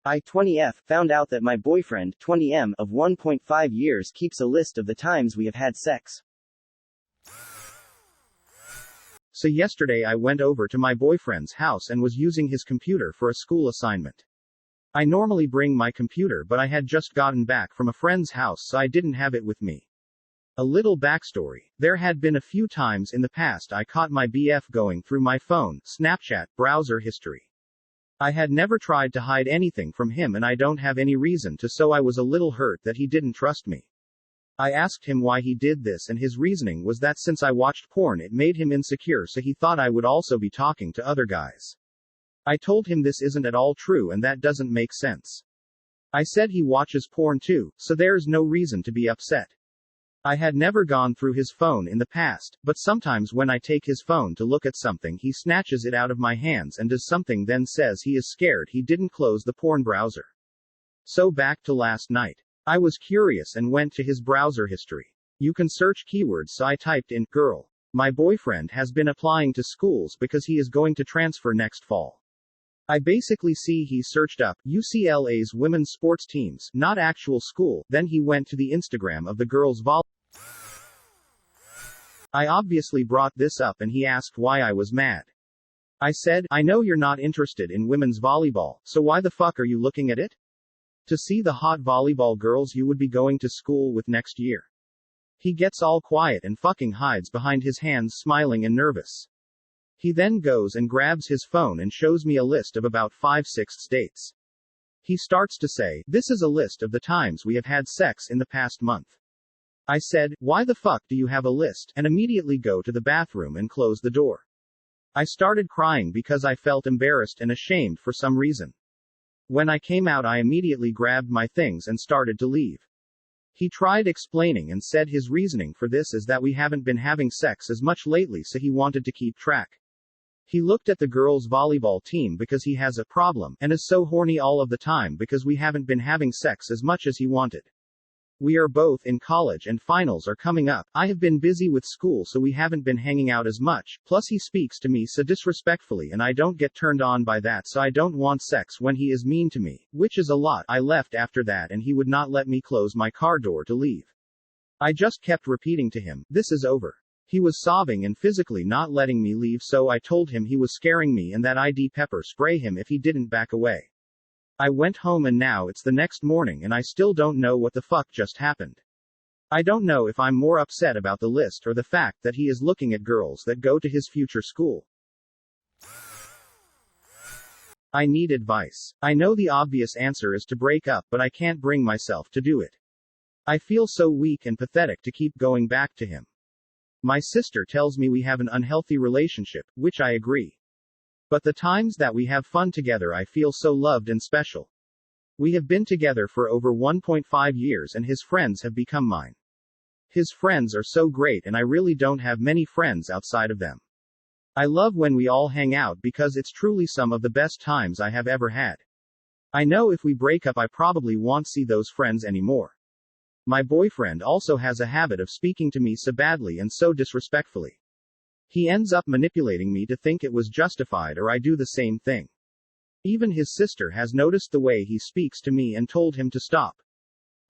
I 20F found out that my boyfriend 20M of 1.5 years keeps a list of the times we have had sex. So yesterday I went over to my boyfriend's house and was using his computer for a school assignment. I normally bring my computer, but I had just gotten back from a friend's house, so I didn't have it with me. A little backstory. There had been a few times in the past I caught my BF going through my phone, Snapchat, browser history. I had never tried to hide anything from him and I don't have any reason to, so I was a little hurt that he didn't trust me. I asked him why he did this and his reasoning was that since I watched porn it made him insecure, so he thought I would also be talking to other guys. I told him this isn't at all true and that doesn't make sense. I said he watches porn too, so there's no reason to be upset. I had never gone through his phone in the past, but sometimes when I take his phone to look at something he snatches it out of my hands and does something, then says he is scared he didn't close the porn browser. So back to last night. I was curious and went to his browser history. You can search keywords, so I typed in, girl. My boyfriend has been applying to schools because he is going to transfer next fall. I basically see he searched up UCLA's women's sports teams, not actual school, then he went to the Instagram of the girls' volleyball. I obviously brought this up and he asked why I was mad. I said, I know you're not interested in women's volleyball, so why the fuck are you looking at it? To see the hot volleyball girls you would be going to school with next year. He gets all quiet and fucking hides behind his hands, smiling and nervous. He then goes and grabs his phone and shows me a list of about 5-6 states. He starts to say, this is a list of the times we have had sex in the past month. I said, why the fuck do you have a list, and immediately go to the bathroom and close the door. I started crying because I felt embarrassed and ashamed for some reason. When I came out I immediately grabbed my things and started to leave. He tried explaining and said his reasoning for this is that we haven't been having sex as much lately, so he wanted to keep track. He looked at the girls' volleyball team because he has a problem, and is so horny all of the time because we haven't been having sex as much as he wanted. We are both in college and finals are coming up. I have been busy with school, so we haven't been hanging out as much, plus he speaks to me so disrespectfully and I don't get turned on by that, so I don't want sex when he is mean to me, which is a lot. I left after that and he would not let me close my car door to leave. I just kept repeating to him, this is over. He was sobbing and physically not letting me leave, so I told him he was scaring me and that I'd pepper spray him if he didn't back away. I went home and now it's the next morning and I still don't know what the fuck just happened. I don't know if I'm more upset about the list or the fact that he is looking at girls that go to his future school. I need advice. I know the obvious answer is to break up, but I can't bring myself to do it. I feel so weak and pathetic to keep going back to him. My sister tells me we have an unhealthy relationship, which I agree. But the times that we have fun together I feel so loved and special. We have been together for over 1.5 years and his friends have become mine. His friends are so great and I really don't have many friends outside of them. I love when we all hang out because it's truly some of the best times I have ever had. I know if we break up I probably won't see those friends anymore. My boyfriend also has a habit of speaking to me so badly and so disrespectfully. He ends up manipulating me to think it was justified or I do the same thing. Even his sister has noticed the way he speaks to me and told him to stop.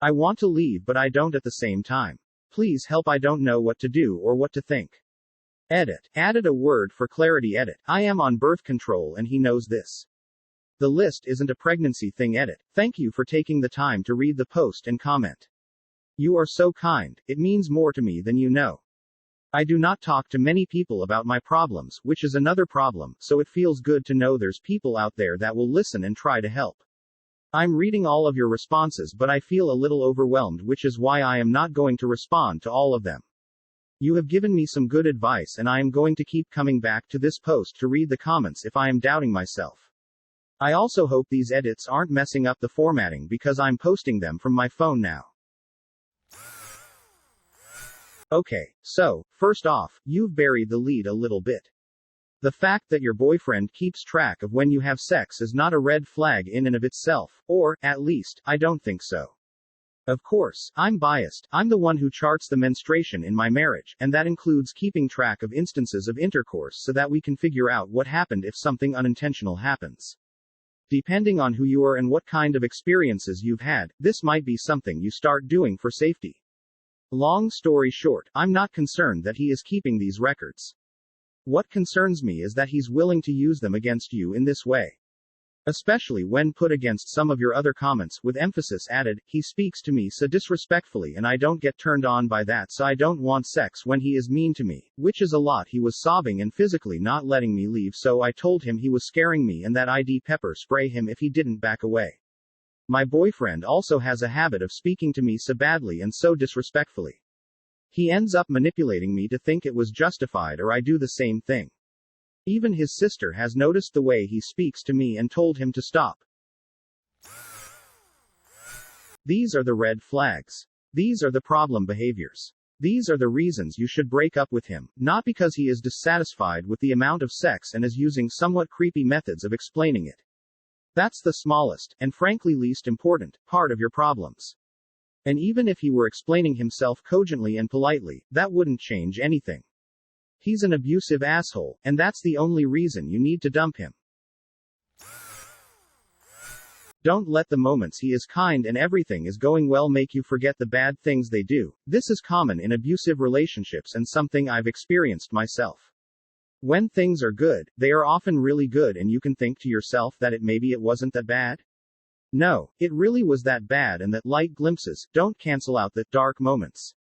I want to leave but I don't at the same time. Please help, I don't know what to do or what to think. Edit. Added a word for clarity. Edit. I am on birth control and he knows this. The list isn't a pregnancy thing. Edit. Thank you for taking the time to read the post and comment. You are so kind, it means more to me than you know. I do not talk to many people about my problems, which is another problem, so it feels good to know there's people out there that will listen and try to help. I'm reading all of your responses but I feel a little overwhelmed, which is why I am not going to respond to all of them. You have given me some good advice and I am going to keep coming back to this post to read the comments if I am doubting myself. I also hope these edits aren't messing up the formatting because I'm posting them from my phone now. Okay, so, first off, you've buried the lead a little bit. The fact that your boyfriend keeps track of when you have sex is not a red flag in and of itself, or, at least, I don't think so. Of course, I'm biased. I'm the one who charts the menstruation in my marriage, and that includes keeping track of instances of intercourse so that we can figure out what happened if something unintentional happens. Depending on who you are and what kind of experiences you've had, this might be something you start doing for safety. Long story short, I'm not concerned that he is keeping these records. What concerns me is that he's willing to use them against you in this way. Especially when put against some of your other comments, with emphasis added. He speaks to me so disrespectfully and I don't get turned on by that, so I don't want sex when he is mean to me, which is a lot. He was sobbing and physically not letting me leave, so I told him he was scaring me and that I'd pepper spray him if he didn't back away. My boyfriend also has a habit of speaking to me so badly and so disrespectfully. He ends up manipulating me to think it was justified or I do the same thing. Even his sister has noticed the way he speaks to me and told him to stop. These are the red flags. These are the problem behaviors. These are the reasons you should break up with him, not because he is dissatisfied with the amount of sex and is using somewhat creepy methods of explaining it. That's the smallest, and frankly least important, part of your problems. And even if he were explaining himself cogently and politely, that wouldn't change anything. He's an abusive asshole, and that's the only reason you need to dump him. Don't let the moments he is kind and everything is going well make you forget the bad things they do. This is common in abusive relationships and something I've experienced myself. When things are good, they are often really good and you can think to yourself that maybe it wasn't that bad. No, it really was that bad, and that light glimpses don't cancel out the dark moments.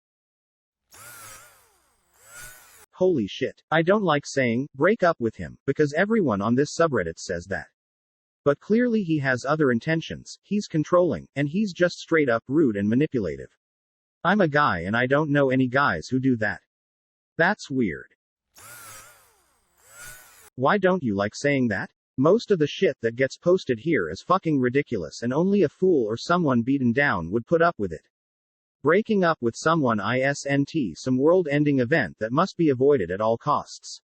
Holy shit. I don't like saying, break up with him, because everyone on this subreddit says that. But clearly he has other intentions. He's controlling, and he's just straight up rude and manipulative. I'm a guy and I don't know any guys who do that. That's weird. Why don't you like saying that? Most of the shit that gets posted here is fucking ridiculous and only a fool or someone beaten down would put up with it. Breaking up with someone isn't some world-ending event that must be avoided at all costs.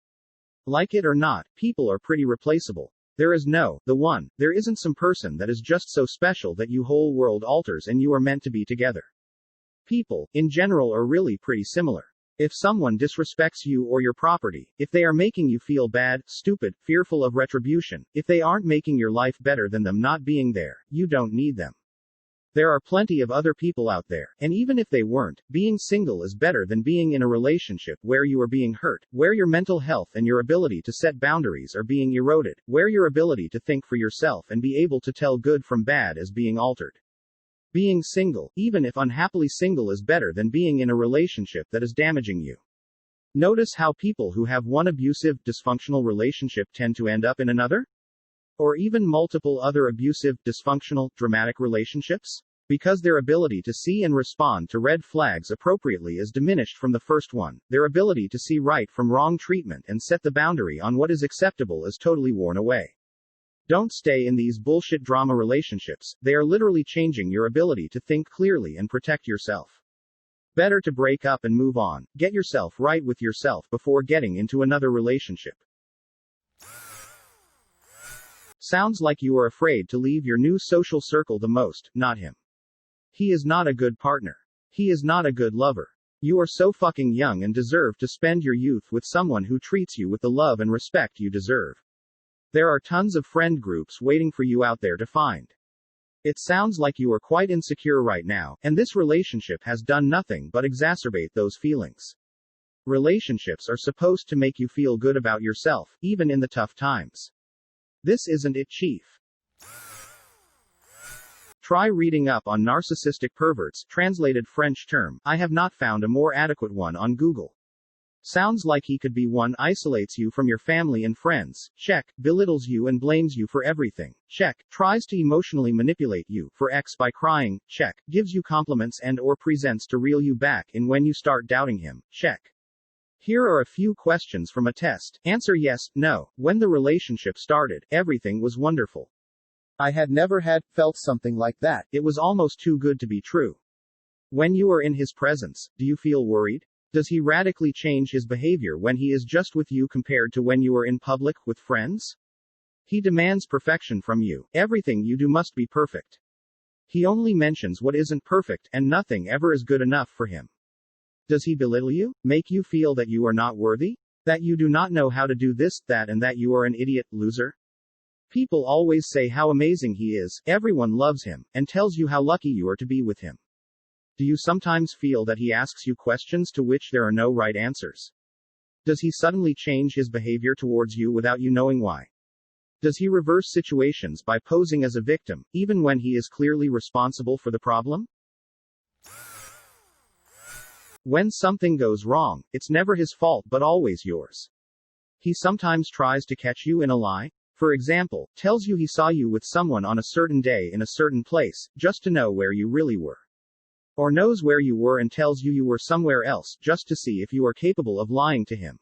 Like it or not, people are pretty replaceable. There is no, the one, there isn't some person that is just so special that you whole world alters and you are meant to be together. People, in general, are really pretty similar. If someone disrespects you or your property, if they are making you feel bad, stupid, fearful of retribution, if they aren't making your life better than them not being there, you don't need them. There are plenty of other people out there, and even if they weren't, being single is better than being in a relationship where you are being hurt, where your mental health and your ability to set boundaries are being eroded, where your ability to think for yourself and be able to tell good from bad is being altered. Being single, even if unhappily single, is better than being in a relationship that is damaging you. Notice how people who have one abusive, dysfunctional relationship tend to end up in another? Or even multiple other abusive, dysfunctional, dramatic relationships? Because their ability to see and respond to red flags appropriately is diminished from the first one, their ability to see right from wrong treatment and set the boundary on what is acceptable is totally worn away. Don't stay in these bullshit drama relationships. They are literally changing your ability to think clearly and protect yourself. Better to break up and move on, get yourself right with yourself before getting into another relationship. Sounds like you are afraid to leave your new social circle the most, not him. He is not a good partner. He is not a good lover. You are so fucking young and deserve to spend your youth with someone who treats you with the love and respect you deserve. There are tons of friend groups waiting for you out there to find. It sounds like you are quite insecure right now, and this relationship has done nothing but exacerbate those feelings. Relationships are supposed to make you feel good about yourself, even in the tough times. This isn't it, chief. Try reading up on narcissistic perverts, translated French term. I have not found a more adequate one on Google. Sounds like he could be one. Isolates you from your family and friends. Check. Belittles you and blames you for everything. Check. Tries to emotionally manipulate you for X by crying. Check. Gives you compliments and or presents to reel you back in when you start doubting him. Check. Here are a few questions from a test. Answer yes, no. When the relationship started, everything was wonderful. I had never felt something like that. It was almost too good to be true. When you are in his presence, do you feel worried? Does he radically change his behavior when he is just with you compared to when you are in public with friends? He demands perfection from you. Everything you do must be perfect. He only mentions what isn't perfect, and nothing ever is good enough for him. Does he belittle you? Make you feel that you are not worthy? That you do not know how to do this, that, and that you are an idiot, loser? People always say how amazing he is, everyone loves him, and tells you how lucky you are to be with him. Do you sometimes feel that he asks you questions to which there are no right answers? Does he suddenly change his behavior towards you without you knowing why? Does he reverse situations by posing as a victim, even when he is clearly responsible for the problem? When something goes wrong, it's never his fault but always yours. He sometimes tries to catch you in a lie. For example, tells you he saw you with someone on a certain day in a certain place, just to know where you really were. Or knows where you were and tells you were somewhere else, just to see if you are capable of lying to him.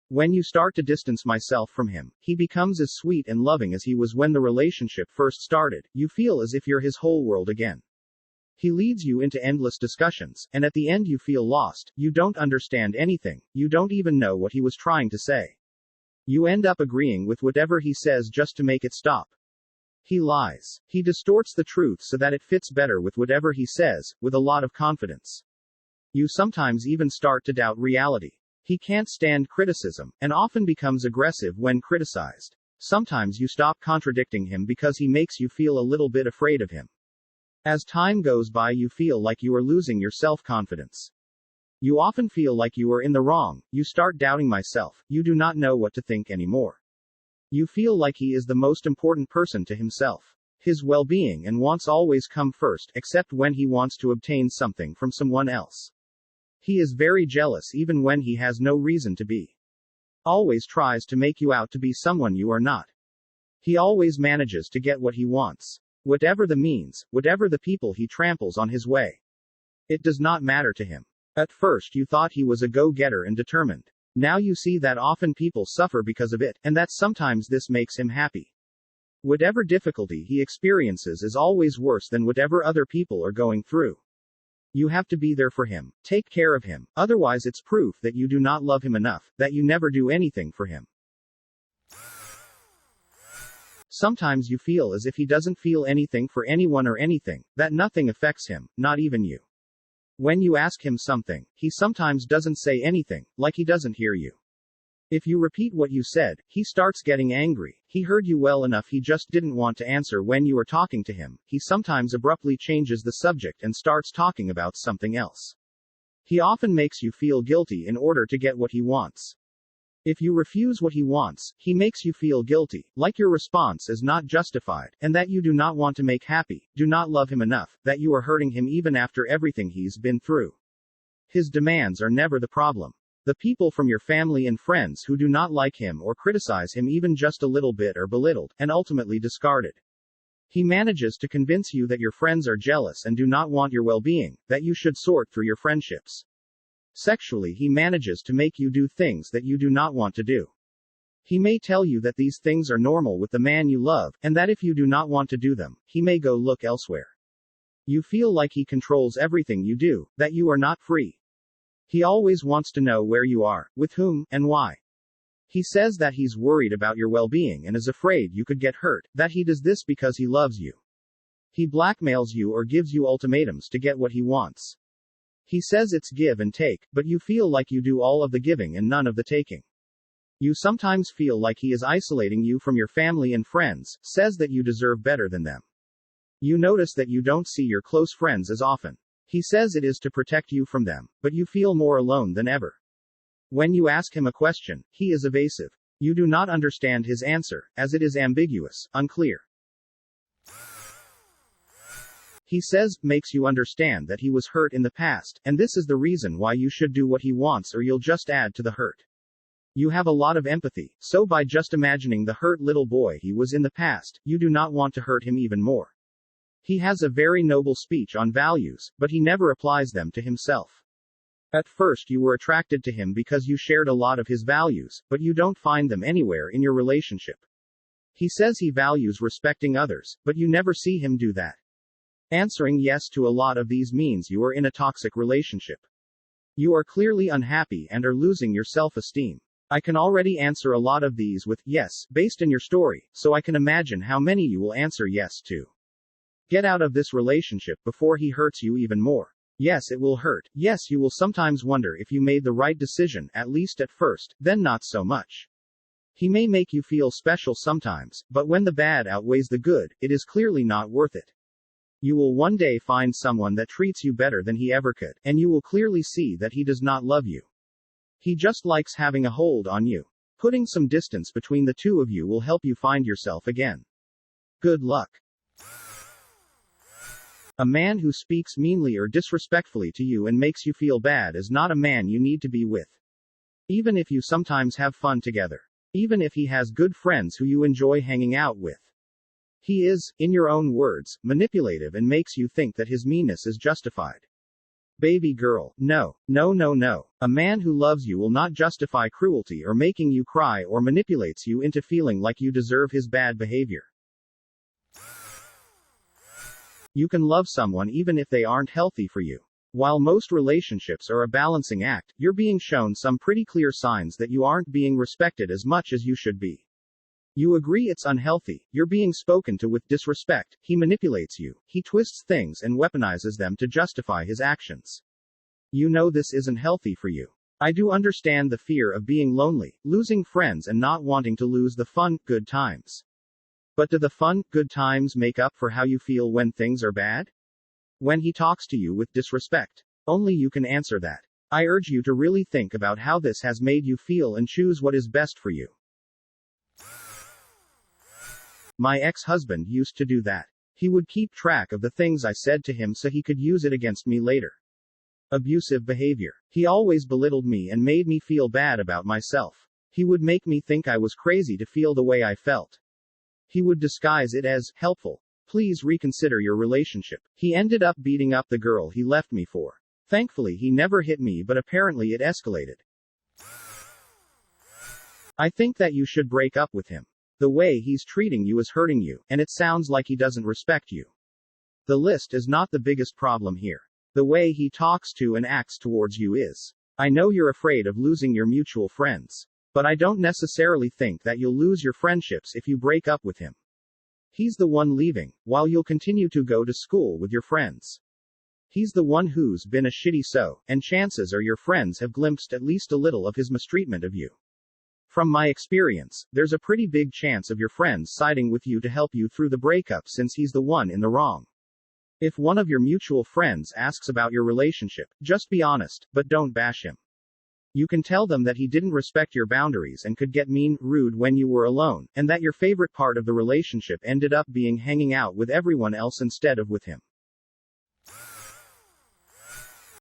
When you start to distance myself from him, he becomes as sweet and loving as he was when the relationship first started. You feel as if you're his whole world again. He leads you into endless discussions, and at the end you feel lost, you don't understand anything, you don't even know what he was trying to say. You end up agreeing with whatever he says just to make it stop. He lies. He distorts the truth so that it fits better with whatever he says, with a lot of confidence. You sometimes even start to doubt reality. He can't stand criticism, and often becomes aggressive when criticized. Sometimes you stop contradicting him because he makes you feel a little bit afraid of him. As time goes by, you feel like you are losing your self-confidence. You often feel like you are in the wrong, you start doubting myself, you do not know what to think anymore. You feel like he is the most important person to himself. His well-being and wants always come first, except when he wants to obtain something from someone else. He is very jealous even when he has no reason to be. Always tries to make you out to be someone you are not. He always manages to get what he wants. Whatever the means, whatever the people he tramples on his way. It does not matter to him. At first you thought he was a go-getter and determined. Now you see that often people suffer because of it, and that sometimes this makes him happy. Whatever difficulty he experiences is always worse than whatever other people are going through. You have to be there for him, take care of him, otherwise it's proof that you do not love him enough, that you never do anything for him. Sometimes you feel as if he doesn't feel anything for anyone or anything, that nothing affects him, not even you. When you ask him something, he sometimes doesn't say anything, like he doesn't hear you. If you repeat what you said, he starts getting angry. He heard you well enough, he just didn't want to answer when you are talking to him. He sometimes abruptly changes the subject and starts talking about something else. He often makes you feel guilty in order to get what he wants. If you refuse what he wants, he makes you feel guilty, like your response is not justified, and that you do not want to make happy, do not love him enough, that you are hurting him even after everything he's been through. His demands are never the problem. The people from your family and friends who do not like him or criticize him even just a little bit are belittled, and ultimately discarded. He manages to convince you that your friends are jealous and do not want your well-being, that you should sort through your friendships. Sexually, he manages to make you do things that you do not want to do. He may tell you that these things are normal with the man you love, and that if you do not want to do them, he may go look elsewhere. You feel like he controls everything you do, that you are not free. He always wants to know where you are, with whom, and why. He says that he's worried about your well-being and is afraid you could get hurt, that he does this because he loves you. He blackmails you or gives you ultimatums to get what he wants. He says it's give and take, but you feel like you do all of the giving and none of the taking. You sometimes feel like he is isolating you from your family and friends, says that you deserve better than them. You notice that you don't see your close friends as often. He says it is to protect you from them, but you feel more alone than ever. When you ask him a question, he is evasive. You do not understand his answer, as it is ambiguous, unclear. He says, makes you understand that he was hurt in the past, and this is the reason why you should do what he wants or you'll just add to the hurt. You have a lot of empathy, so by just imagining the hurt little boy he was in the past, you do not want to hurt him even more. He has a very noble speech on values, but he never applies them to himself. At first you were attracted to him because you shared a lot of his values, but you don't find them anywhere in your relationship. He says he values respecting others, but you never see him do that. Answering yes to a lot of these means you are in a toxic relationship. You are clearly unhappy and are losing your self-esteem. I can already answer a lot of these with yes, based on your story, so I can imagine how many you will answer yes to. Get out of this relationship before he hurts you even more. Yes, it will hurt. Yes, you will sometimes wonder if you made the right decision, at least at first, then not so much. He may make you feel special sometimes, but when the bad outweighs the good, it is clearly not worth it. You will one day find someone that treats you better than he ever could, and you will clearly see that he does not love you. He just likes having a hold on you. Putting some distance between the two of you will help you find yourself again. Good luck. A man who speaks meanly or disrespectfully to you and makes you feel bad is not a man you need to be with. Even if you sometimes have fun together. Even if he has good friends who you enjoy hanging out with. He is, in your own words, manipulative and makes you think that his meanness is justified. Baby girl, no. A man who loves you will not justify cruelty or making you cry or manipulates you into feeling like you deserve his bad behavior. You can love someone even if they aren't healthy for you. While most relationships are a balancing act, you're being shown some pretty clear signs that you aren't being respected as much as you should be. You agree it's unhealthy, you're being spoken to with disrespect, he manipulates you, he twists things and weaponizes them to justify his actions. You know this isn't healthy for you. I do understand the fear of being lonely, losing friends and not wanting to lose the fun, good times. But do the fun, good times make up for how you feel when things are bad? When he talks to you with disrespect? Only you can answer that. I urge you to really think about how this has made you feel and choose what is best for you. My ex-husband used to do that. He would keep track of the things I said to him so he could use it against me later. Abusive behavior. He always belittled me and made me feel bad about myself. He would make me think I was crazy to feel the way I felt. He would disguise it as helpful. Please reconsider your relationship. He ended up beating up the girl he left me for. Thankfully he never hit me, but apparently it escalated. I think that you should break up with him. The way he's treating you is hurting you, and it sounds like he doesn't respect you. The list is not the biggest problem here. The way he talks to and acts towards you is. I know you're afraid of losing your mutual friends. But I don't necessarily think that you'll lose your friendships if you break up with him. He's the one leaving, while you'll continue to go to school with your friends. He's the one who's been a shitty so, and chances are your friends have glimpsed at least a little of his mistreatment of you. From my experience, there's a pretty big chance of your friends siding with you to help you through the breakup since he's the one in the wrong. If one of your mutual friends asks about your relationship, just be honest, but don't bash him. You can tell them that he didn't respect your boundaries and could get mean, rude when you were alone, and that your favorite part of the relationship ended up being hanging out with everyone else instead of with him.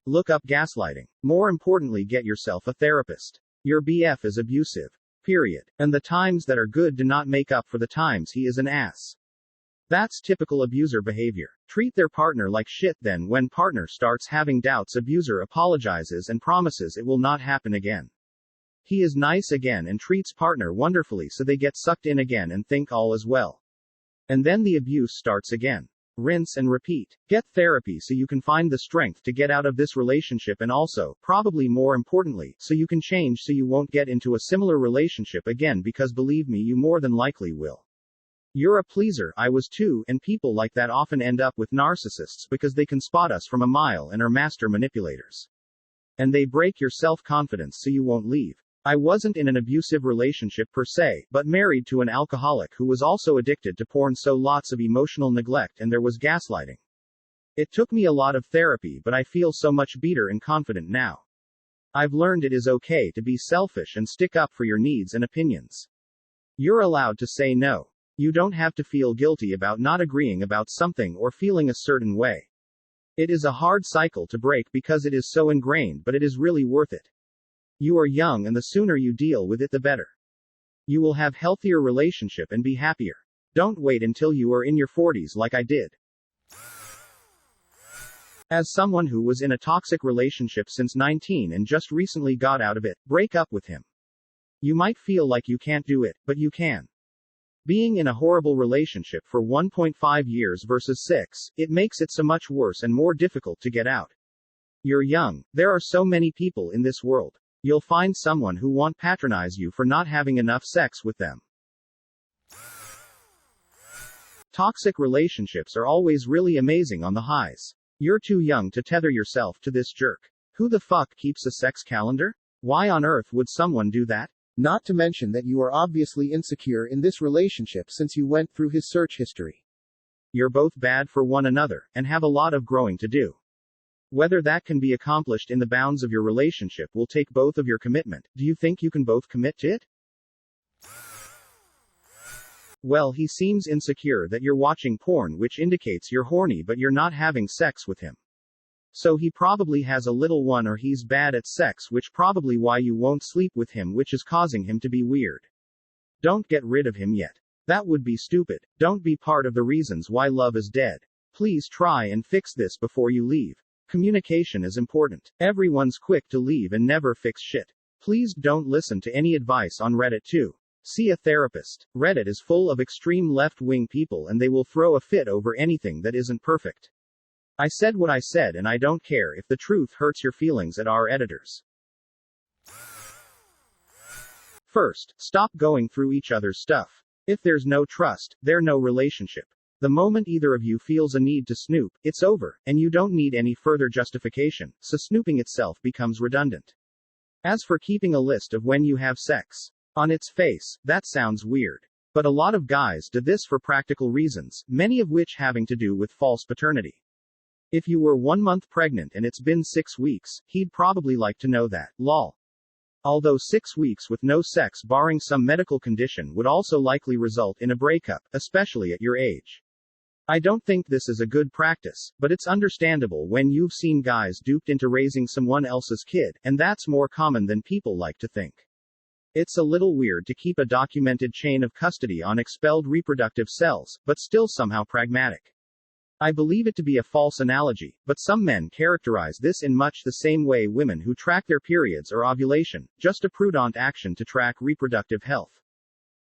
Look up gaslighting. More importantly, get yourself a therapist. Your BF is abusive. Period. And the times that are good do not make up for the times he is an ass. That's typical abuser behavior. Treat their partner like shit, then when partner starts having doubts, abuser apologizes and promises it will not happen again. He is nice again and treats partner wonderfully so they get sucked in again and think all is well. And then the abuse starts again. Rinse and repeat. Get therapy so you can find the strength to get out of this relationship, and also, probably more importantly, so you can change so you won't get into a similar relationship again, because believe me, you more than likely will. You're a pleaser, I was too, and people like that often end up with narcissists because they can spot us from a mile and are master manipulators. And they break your self-confidence so you won't leave. I wasn't in an abusive relationship per se, but married to an alcoholic who was also addicted to porn, so lots of emotional neglect, and there was gaslighting. It took me a lot of therapy, but I feel so much better and confident now. I've learned it is okay to be selfish and stick up for your needs and opinions. You're allowed to say no. You don't have to feel guilty about not agreeing about something or feeling a certain way. It is a hard cycle to break because it is so ingrained, but it is really worth it. You are young, and the sooner you deal with it, the better. You will have healthier relationship and be happier. Don't wait until you are in your 40s like I did. As someone who was in a toxic relationship since 19 and just recently got out of it, break up with him. You might feel like you can't do it, but you can. Being in a horrible relationship for 1.5 years versus 6, it makes it so much worse and more difficult to get out. You're young. There are so many people in this world. You'll find someone who won't patronize you for not having enough sex with them. Toxic relationships are always really amazing on the highs. You're too young to tether yourself to this jerk. Who the fuck keeps a sex calendar? Why on earth would someone do that? Not to mention that you are obviously insecure in this relationship since you went through his search history. You're both bad for one another, and have a lot of growing to do. Whether that can be accomplished in the bounds of your relationship will take both of your commitment. Do you think you can both commit to it? Well, he seems insecure that you're watching porn, which indicates you're horny but you're not having sex with him. So he probably has a little one, or he's bad at sex, which probably why you won't sleep with him, which is causing him to be weird. Don't get rid of him yet. That would be stupid. Don't be part of the reasons why love is dead. Please try and fix this before you leave. Communication is important. Everyone's quick to leave and never fix shit. Please don't listen to any advice on Reddit too. See a therapist. Reddit is full of extreme left-wing people and they will throw a fit over anything that isn't perfect. I said what I said and I don't care if the truth hurts your feelings at our editors. First, stop going through each other's stuff. If there's no trust, there's no relationship. The moment either of you feels a need to snoop, it's over, and you don't need any further justification, so snooping itself becomes redundant. As for keeping a list of when you have sex, on its face, that sounds weird. But a lot of guys do this for practical reasons, many of which having to do with false paternity. If you were 1 month pregnant and it's been 6 weeks, he'd probably like to know that, lol. Although 6 weeks with no sex barring some medical condition would also likely result in a breakup, especially at your age. I don't think this is a good practice, but it's understandable when you've seen guys duped into raising someone else's kid, and that's more common than people like to think. It's a little weird to keep a documented chain of custody on expelled reproductive cells, but still somehow pragmatic. I believe it to be a false analogy, but some men characterize this in much the same way women who track their periods or ovulation, just a prudent action to track reproductive health.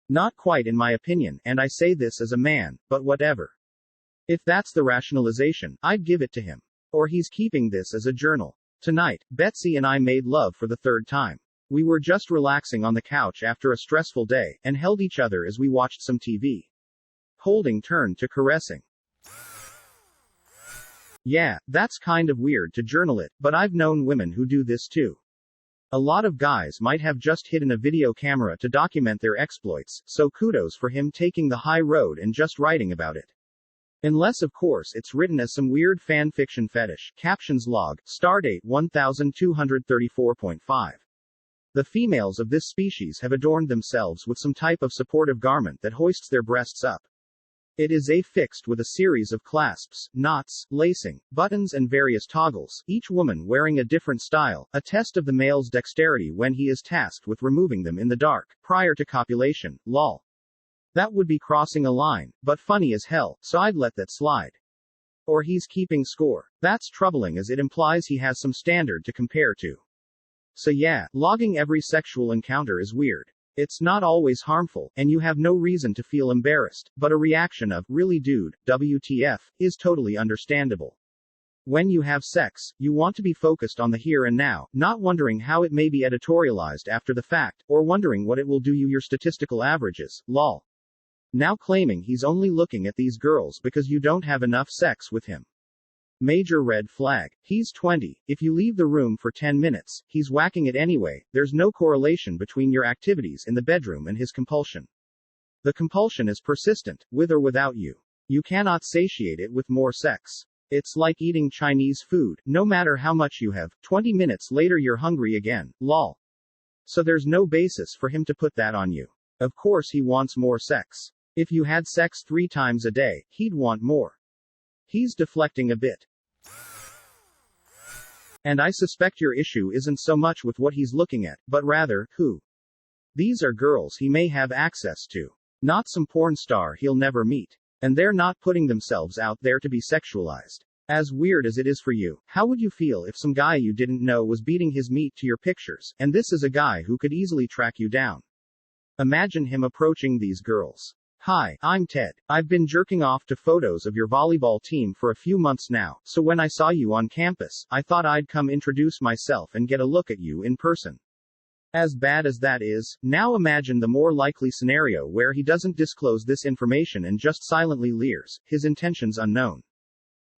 Not quite in my opinion, and I say this as a man, but whatever. If that's the rationalization, I'd give it to him. Or he's keeping this as a journal. Tonight, Betsy and I made love for the 3rd time. We were just relaxing on the couch after a stressful day, and held each other as we watched some TV. Holding turned to caressing. Yeah, that's kind of weird to journal it, but I've known women who do this too. A lot of guys might have just hidden a video camera to document their exploits, so kudos for him taking the high road and just writing about it. Unless of course it's written as some weird fanfiction fetish. Captions log, stardate 1234.5. The females of this species have adorned themselves with some type of supportive garment that hoists their breasts up. It is affixed with a series of clasps, knots, lacing, buttons and various toggles, each woman wearing a different style, a test of the male's dexterity when he is tasked with removing them in the dark, prior to copulation, lol. That would be crossing a line, but funny as hell, so I'd let that slide. Or he's keeping score. That's troubling as it implies he has some standard to compare to. So yeah, logging every sexual encounter is weird. It's not always harmful, and you have no reason to feel embarrassed, but a reaction of, really dude, WTF, is totally understandable. When you have sex, you want to be focused on the here and now, not wondering how it may be editorialized after the fact, or wondering what it will do you your statistical averages, lol. Now claiming he's only looking at these girls because you don't have enough sex with him. Major red flag. He's 20. If you leave the room for 10 minutes, he's whacking it anyway. There's no correlation between your activities in the bedroom and his compulsion. The compulsion is persistent, with or without you. You cannot satiate it with more sex. It's like eating Chinese food. No matter how much you have, 20 minutes later you're hungry again, lol. So there's no basis for him to put that on you. Of course he wants more sex. If you had sex 3 times a day, he'd want more. He's deflecting a bit. And I suspect your issue isn't so much with what he's looking at, but rather, who. These are girls he may have access to. Not some porn star he'll never meet. And they're not putting themselves out there to be sexualized. As weird as it is for you, how would you feel if some guy you didn't know was beating his meat to your pictures, and this is a guy who could easily track you down? Imagine him approaching these girls. Hi, I'm Ted. I've been jerking off to photos of your volleyball team for a few months now, so when I saw you on campus, I thought I'd come introduce myself and get a look at you in person. As bad as that is, now imagine the more likely scenario where he doesn't disclose this information and just silently leers, his intentions unknown.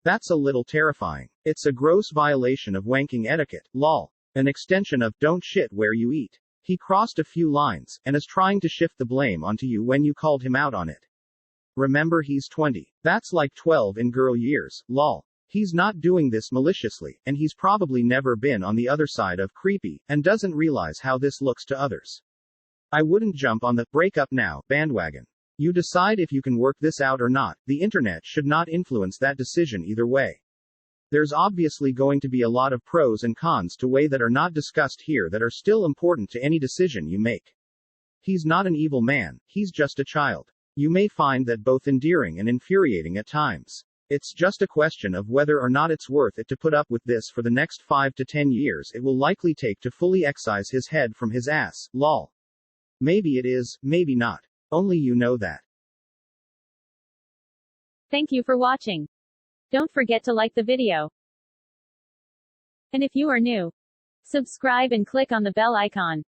That's a little terrifying. It's a gross violation of wanking etiquette, lol. An extension of don't shit where you eat. He crossed a few lines, and is trying to shift the blame onto you when you called him out on it. Remember, he's 20. That's like 12 in girl years, lol. He's not doing this maliciously, and he's probably never been on the other side of creepy, and doesn't realize how this looks to others. I wouldn't jump on the break up now bandwagon. You decide if you can work this out or not. The internet should not influence that decision either way. There's obviously going to be a lot of pros and cons to weigh that are not discussed here that are still important to any decision you make. He's not an evil man, he's just a child. You may find that both endearing and infuriating at times. It's just a question of whether or not it's worth it to put up with this for the next 5 to 10 years it will likely take to fully excise his head from his ass, lol. Maybe it is, maybe not. Only you know that. Thank you for watching. Don't forget to like the video. And if you are new, subscribe and click on the bell icon.